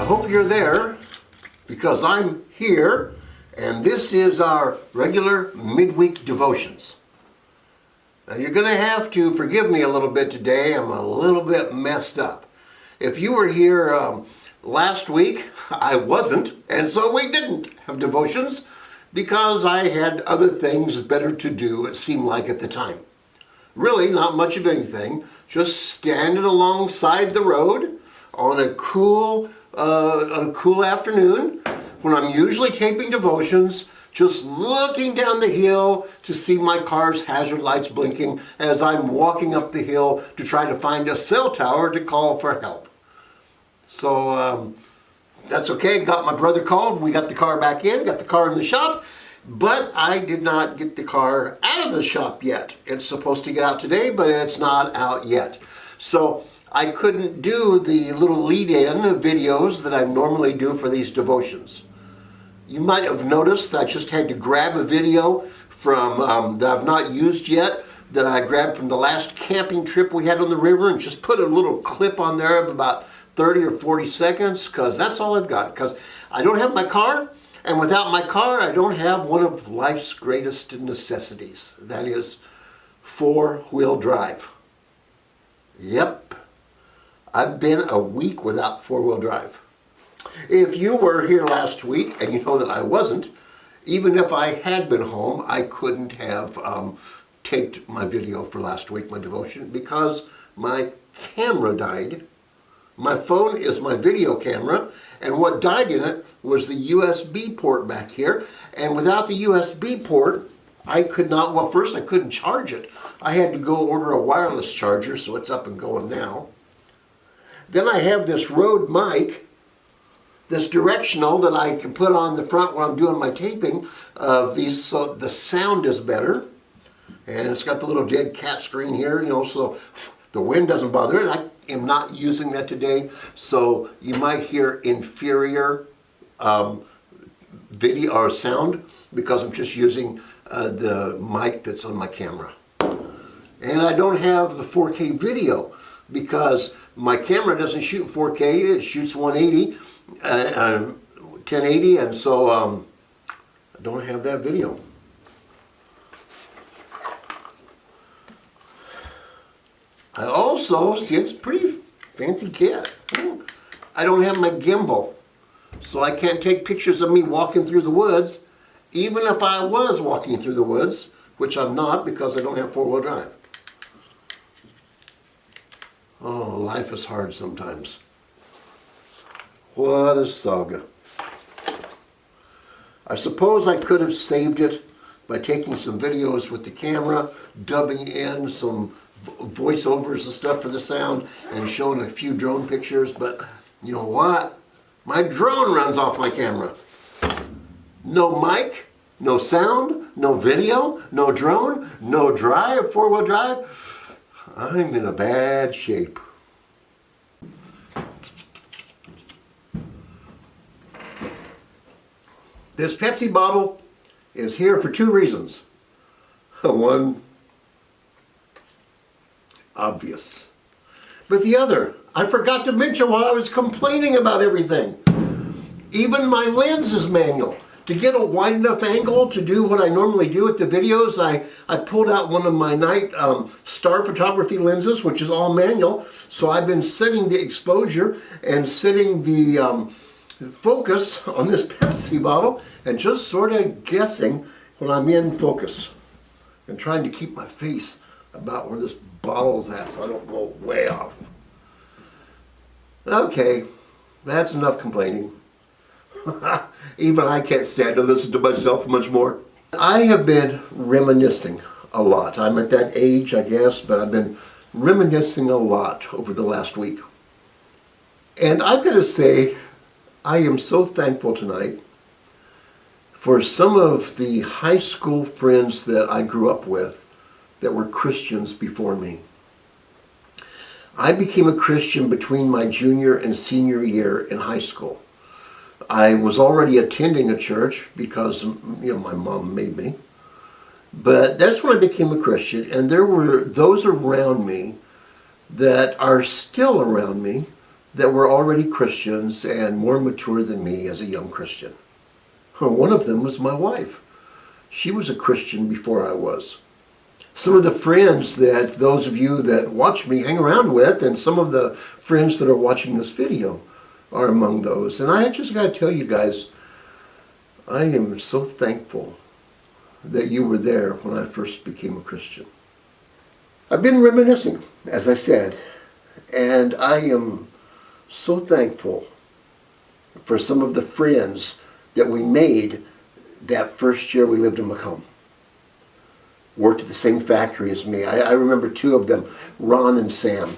hope you're there, because I'm here, and this is our regular midweek devotions. Now you're going to have to forgive me a little bit today. I'm a little bit messed up. If you were here last week, I wasn't, and so we didn't have devotions because I had other things better to do, it seemed like at the time. Really, not much of anything, just standing alongside the road on a cool afternoon when I'm usually taping devotions, just looking down the hill to see my car's hazard lights blinking as I'm walking up the hill to try to find a cell tower to call for help. So that's okay, got my brother called, we got the car back in, got the car in the shop, but I did not get the car out of the shop yet. It's supposed to get out today, but it's not out yet. So I couldn't do the little lead-in videos that I normally do for these devotions. You might have noticed that I just had to grab a video from that I've not used yet, that I grabbed from the last camping trip we had on the river, and just put a little clip on there of about 30 or 40 seconds, because that's all I've got, because I don't have my car, and without my car I don't have one of life's greatest necessities. That is four-wheel drive. Yep. I've been a week without four-wheel drive. If you were here last week, and you know that I wasn't, even if I had been home, I couldn't have taped my video for last week, my devotion, because my camera died. My phone is my video camera, and what died in it was the USB port back here, and without the USB port, I could not, well, first I couldn't charge it. I had to go order a wireless charger, so it's up and going now. Then I have this Rode mic, this directional that I can put on the front when I'm doing my taping of these, so the sound is better. And it's got the little dead cat screen here, you know, so the wind doesn't bother it. I am not using that today, so you might hear inferior video or sound because I'm just using the mic that's on my camera. And I don't have the 4K video because my camera doesn't shoot 4K, it shoots 180, 1080, and so I don't have that video. I also, see, it's a pretty fancy kit. I don't have my gimbal, so I can't take pictures of me walking through the woods, even if I was walking through the woods, which I'm not because I don't have four-wheel drive. Oh, life is hard sometimes. What a saga. I suppose I could have saved it by taking some videos with the camera, dubbing in some voiceovers and stuff for the sound, and showing a few drone pictures, but you know what? My drone runs off my camera. No mic, no sound, no video, no drone, no drive, four-wheel drive. I'm in a bad shape. This Pepsi bottle is here for two reasons. One, obvious. But the other, I forgot to mention while I was complaining about everything. Even my lens is manual. To get a wide enough angle to do what I normally do with the videos, I pulled out one of my night star photography lenses, which is all manual. So I've been setting the exposure and setting the focus on this Pepsi bottle and just sort of guessing when I'm in focus. And trying to keep my face about where this bottle's at so I don't go way off. Okay, that's enough complaining. Even I can't stand to listen to myself much more. I have been reminiscing a lot. I'm at that age, I guess, but I've been reminiscing a lot over the last week. And I've got to say, I am so thankful tonight for some of the high school friends that I grew up with that were Christians before me. I became a Christian between my junior and senior year in high school. I was already attending a church because, you know, my mom made me. But that's when I became a Christian, and there were those around me that are still around me that were already Christians and more mature than me as a young Christian. One of them was my wife. She was a Christian before I was. Some of the friends that those of you that watch me hang around with, and some of the friends that are watching this video are among those. And I just got to tell you guys, I am so thankful that you were there when I first became a Christian. I've been reminiscing, as I said, and I am so thankful for some of the friends that we made that first year we lived in Macomb. Worked at the same factory as me. I remember two of them, Ron and Sam.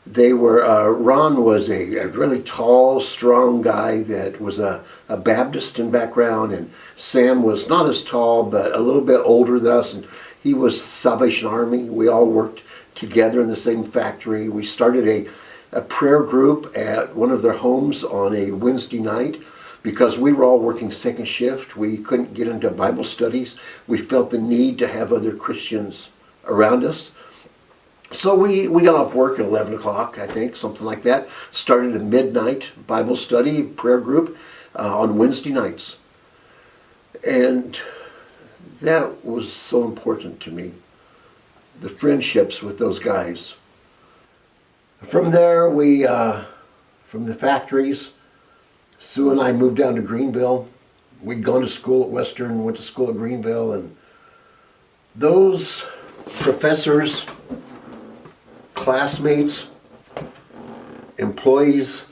They were, Ron was a really tall, strong guy that was a Baptist in background, and Sam was not as tall, but a little bit older than us, and he was Salvation Army. We all worked together in the same factory. We started a prayer group at one of their homes on a Wednesday night because we were all working second shift. We couldn't get into Bible studies. We felt the need to have other Christians around us. So we got off work at 11 o'clock, I think, something like that. Started a midnight Bible study prayer group on Wednesday nights. And that was so important to me, the friendships with those guys. From there, from the factories, Sue and I moved down to Greenville. We'd gone to school at Western, went to school at Greenville, and those professors, classmates, employees,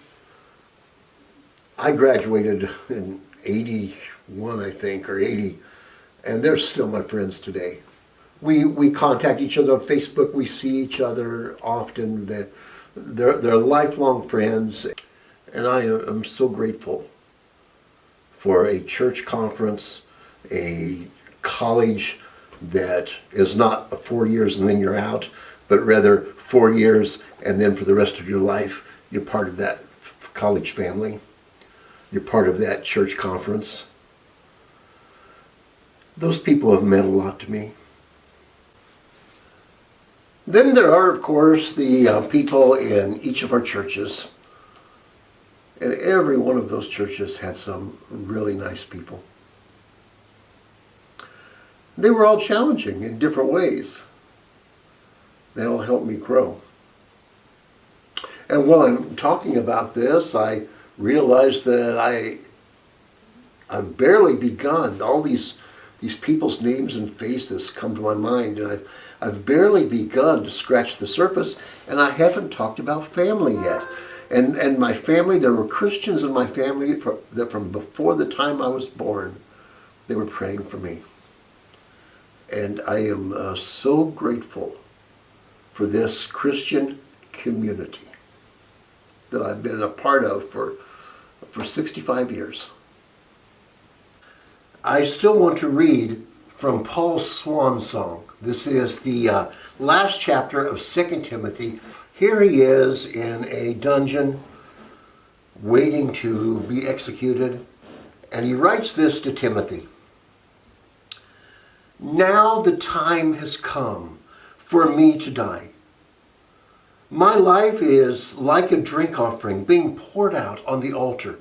I graduated in 81, I think, or 80, and they're still my friends today. We contact each other on Facebook. We see each other often. They're lifelong friends, and I am so grateful for a church conference, a college that is not 4 years and then you're out, but rather 4 years and then for the rest of your life, you're part of that college family. You're part of that church conference. Those people have meant a lot to me. Then there are, of course, the people in each of our churches. And every one of those churches had some really nice people. They were all challenging in different ways. They all helped me grow. And while I'm talking about this, I realized that I've barely begun. All these people's names and faces come to my mind, and I've barely begun to scratch the surface, and I haven't talked about family yet. And my family, there were Christians in my family that from before the time I was born, they were praying for me. And I am so grateful for this Christian community that I've been a part of for 65 years. I still want to read from Paul's swan song. This is the last chapter of 2 Timothy. Here he is in a dungeon waiting to be executed, and he writes this to Timothy. Now the time has come for me to die. My life is like a drink offering being poured out on the altar.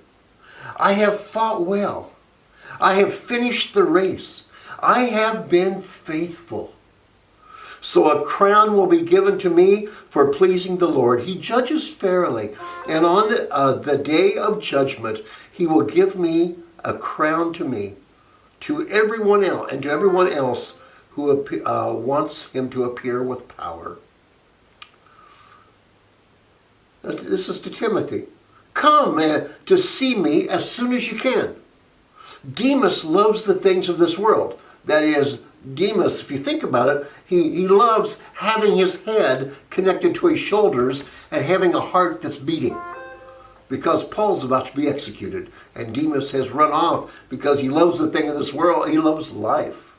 I have fought well. I have finished the race. I have been faithful. So a crown will be given to me for pleasing the Lord. He judges fairly, and on the day of judgment, he will give me a crown to me, to everyone else, and to everyone else who wants him to appear with power. This is to Timothy. Come to see me as soon as you can. Demas loves the things of this world. That is, Demas, if you think about it, he loves having his head connected to his shoulders and having a heart that's beating. Because Paul's about to be executed, and Demas has run off because he loves the thing of this world. He loves life.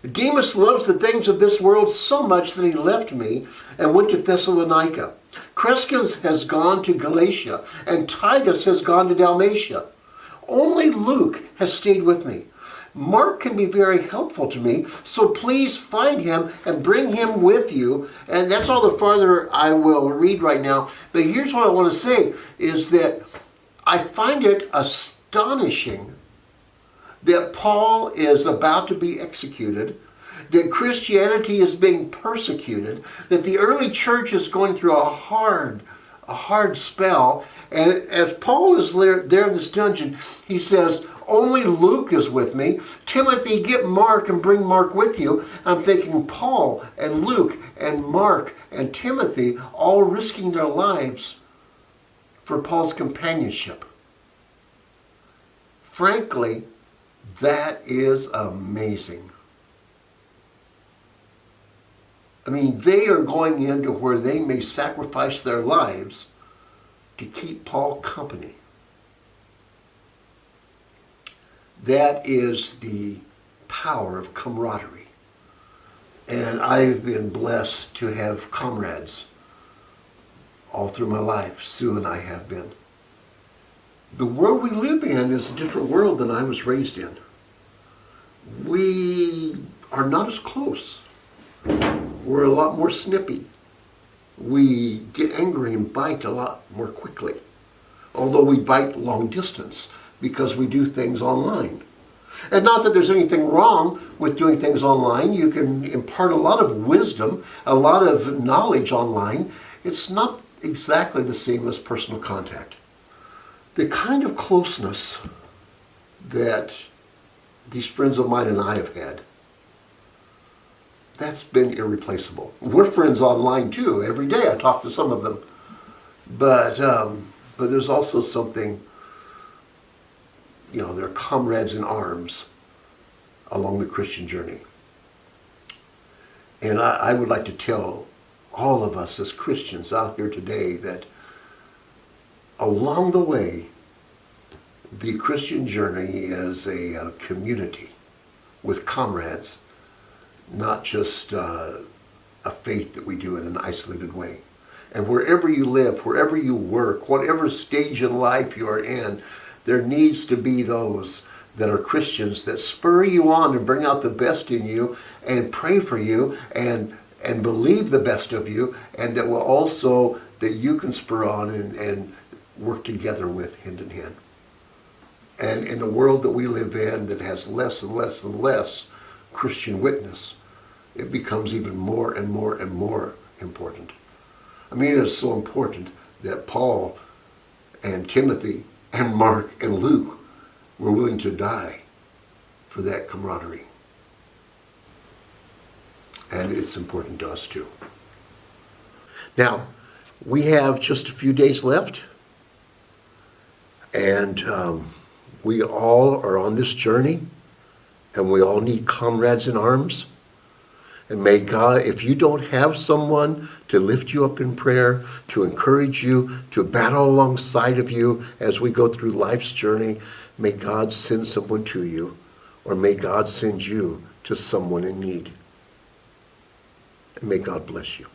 Demas loves the things of this world so much that he left me and went to Thessalonica. Crescens has gone to Galatia, and Titus has gone to Dalmatia. Only Luke has stayed with me. Mark can be very helpful to me, so please find him and bring him with you. And that's all the farther I will read right now. But here's what I want to say, is that I find it astonishing that Paul is about to be executed, that Christianity is being persecuted, that the early church is going through a hard spell. And as Paul is there in this dungeon, he says, only Luke is with me. Timothy, get Mark and bring Mark with you. I'm thinking Paul and Luke and Mark and Timothy all risking their lives for Paul's companionship. Frankly, that is amazing. I mean, they are going into where they may sacrifice their lives to keep Paul company. That is the power of camaraderie. And I've been blessed to have comrades all through my life. Sue and I have been. The world we live in is a different world than I was raised in. We are not as close. We're a lot more snippy. We get angry and bite a lot more quickly. Although we bite long distance because we do things online. And not that there's anything wrong with doing things online. You can impart a lot of wisdom, a lot of knowledge online. It's not exactly the same as personal contact. The kind of closeness that these friends of mine and I have had, that's been irreplaceable. We're friends online too. Every day I talk to some of them. But there's also something, they're comrades in arms along the Christian journey. And I would like to tell all of us as Christians out here today that along the way, the Christian journey is a community with comrades, not just a faith that we do in an isolated way. And wherever you live, wherever you work, whatever stage in life you are in, there needs to be those that are Christians that spur you on and bring out the best in you and pray for you and believe the best of you, and that will also, that you can spur on and work together with hand in hand. And in a world that we live in that has less and less and less Christian witness, it becomes even more and more and more important. I mean, it's so important that Paul and Timothy and Mark and Luke were willing to die for that camaraderie. And it's important to us too. Now, we have just a few days left, and we all are on this journey, and we all need comrades in arms. And may God, if you don't have someone to lift you up in prayer, to encourage you, to battle alongside of you as we go through life's journey, may God send someone to you, or may God send you to someone in need. And may God bless you.